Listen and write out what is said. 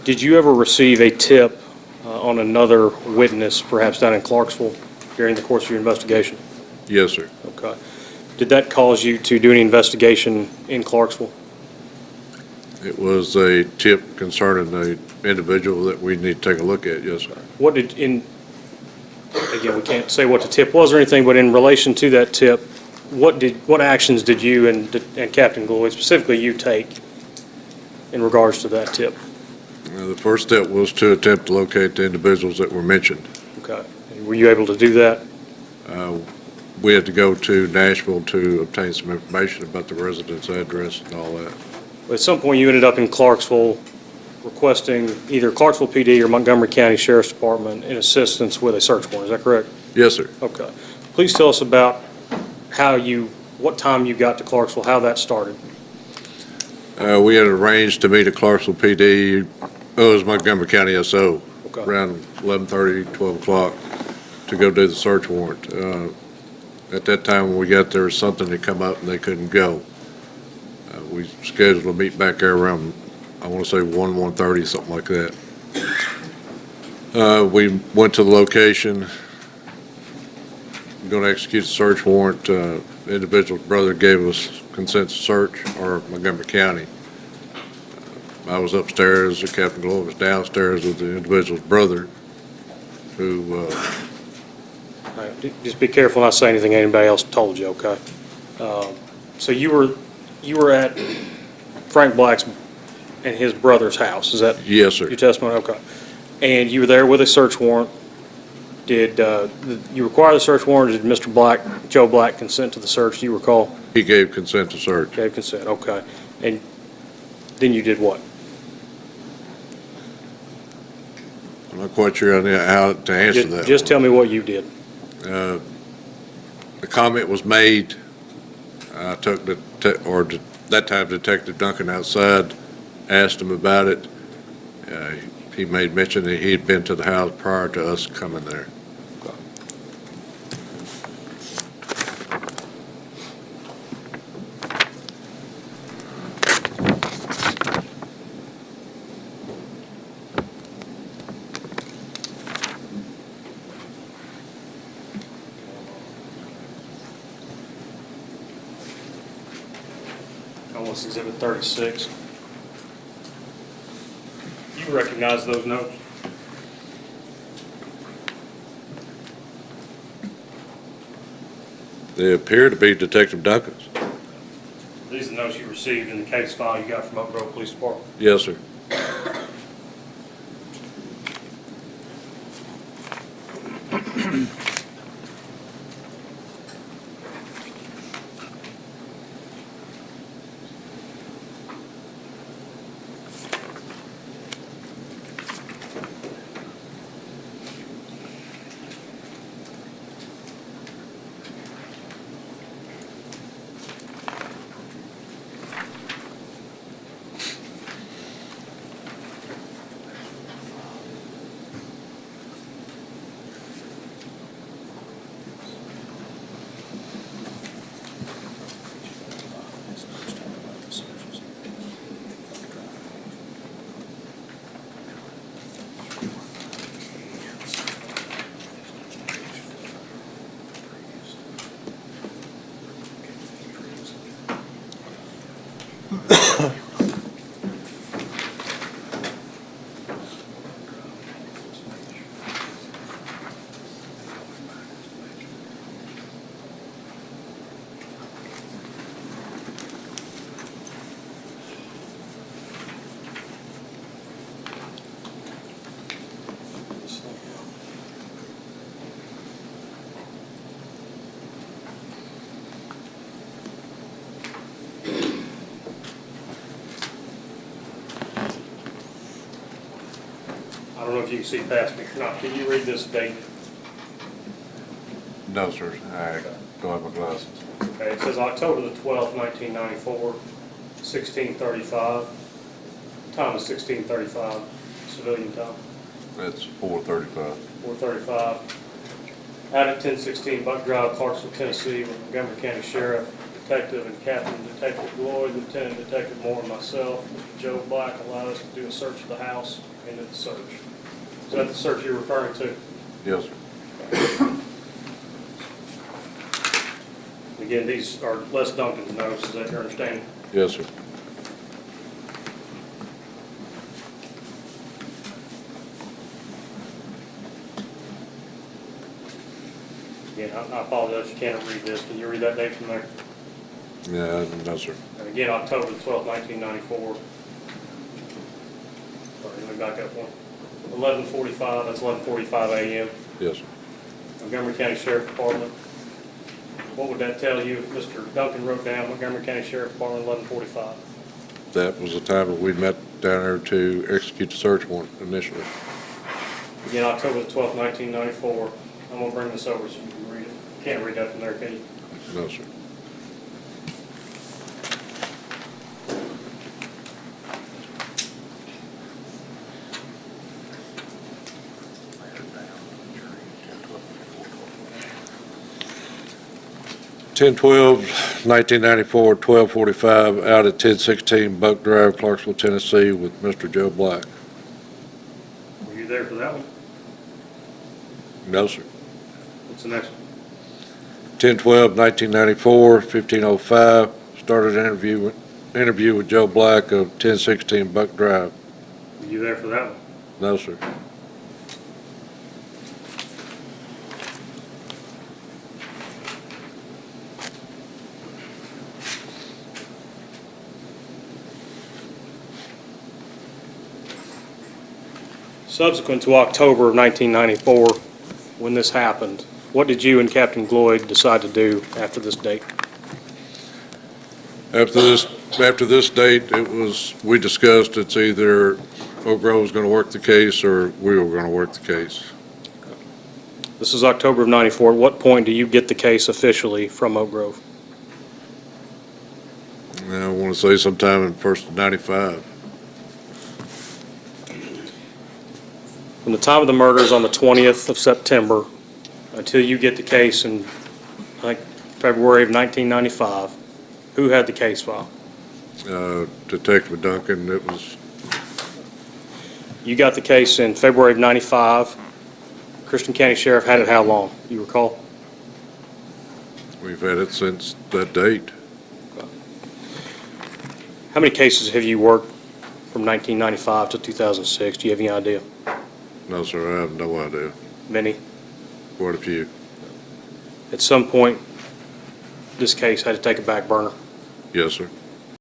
Did you ever receive a tip on another witness, perhaps down in Clarksville, during the course of your investigation? Yes, sir. Okay. Did that cause you to do any investigation in Clarksville? It was a tip concerning the individual that we need to take a look at, yes, sir. What did, again, we can't say what the tip was or anything, but in relation to that tip, what actions did you and Captain Gloyd, specifically you, take in regards to that tip? The first step was to attempt to locate the individuals that were mentioned. Okay. Were you able to do that? We had to go to Nashville to obtain some information about the resident's address and all that. At some point, you ended up in Clarksville requesting either Clarksville PD or Montgomery County Sheriff's Department in assistance with a search warrant. Is that correct? Yes, sir. Okay. Please tell us about what time you got to Clarksville, how that started. We had arranged to meet at Clarksville PD, it was Montgomery County SO, Okay. around 11:30, 12 o'clock, to go do the search warrant. At that time, when we got there, something had come up and they couldn't go. We scheduled a meet back there around, I want to say 1:30, something like that. We went to the location, going to execute the search warrant. The individual's brother gave us consent to search, or Montgomery County. I was upstairs, Captain Glover was downstairs with the individual's brother, who, All right. Just be careful not to say anything anybody else told you, okay? So you were at Frank Black's and his brother's house, is that yes, sir. your testimony? Okay. And you were there with a search warrant. Did you require the search warrant, or did Mr. Black, Joe Black, consent to the search? Do you recall? He gave consent to search. Gave consent, okay. And then you did what? I'm not quite sure how to answer that. Just tell me what you did. The comment was made. I took that time Detective Duncan outside, asked him about it. He made mention that he had been to the house prior to us coming there. Almost Exhibit 36. You recognize those notes? They appear to be Detective Duncan's. These are the notes you received in the case file you got from Oak Grove Police Department. Yes, sir. I don't know if you can see past me or not. Can you read this date? No, sir. I don't have my glasses. Okay, it says October the 12th, 1994, 16:35. Time is 16:35, civilian time. That's 4:35. 4:35. Out at 1016 Buck Drive, Clarksville, Tennessee, with Montgomery County Sheriff, Detective and Captain Detective Lloyd, Lieutenant Detective Moore, and myself, Mr. Joe Black, allowed us to do a search of the house and of the search. Is that the search you're referring to? Yes, sir. Again, these are Les Duncan's notes, is that your understanding? Yes, sir. Again, I apologize, you can't read this. Can you read that date from there? Yeah, no, sir. And again, October the 12th, 1994. Sorry, let me back up one. 11:45, that's 11:45 a.m. Yes, sir. Montgomery County Sheriff Department. What would that tell you if Mr. Duncan wrote down Montgomery County Sheriff Department 11:45? That was the time that we met down there to execute the search warrant initially. Again, October the 12th, 1994. I'm going to bring this over so you can read it. Can't read that from there, can you? No, sir. Ten 1994, 12:45, out at 1016 Buck Drive, Clarksville, Tennessee, with Mr. Joe Black. Were you there for that one? No, sir. What's the next one? 10/12/1994, 15:05, started an interview with Joe Black of 1016 Buck Drive. Were you there for that one? No, sir. Subsequent to October of 1994, when this happened, what did you and Captain Gloyd decide to do after this date? After this date, we discussed it's either Oak Grove was going to work the case or we were going to work the case. This is October of 94. At what point do you get the case officially from Oak Grove? And I want to say sometime in first of 95. From the time of the murders on the 20th of September until you get the case in, I think, February of 1995, who had the case file? Detective Duncan, it was, You got the case in February of 95. Christian County Sheriff had it how long? Do you recall? we've had it since that date. How many cases have you worked from 1995 to 2006? Do you have any idea? No, sir, I have no idea. Many? Quite a few. At some point, this case had to take a back burner. Yes, sir.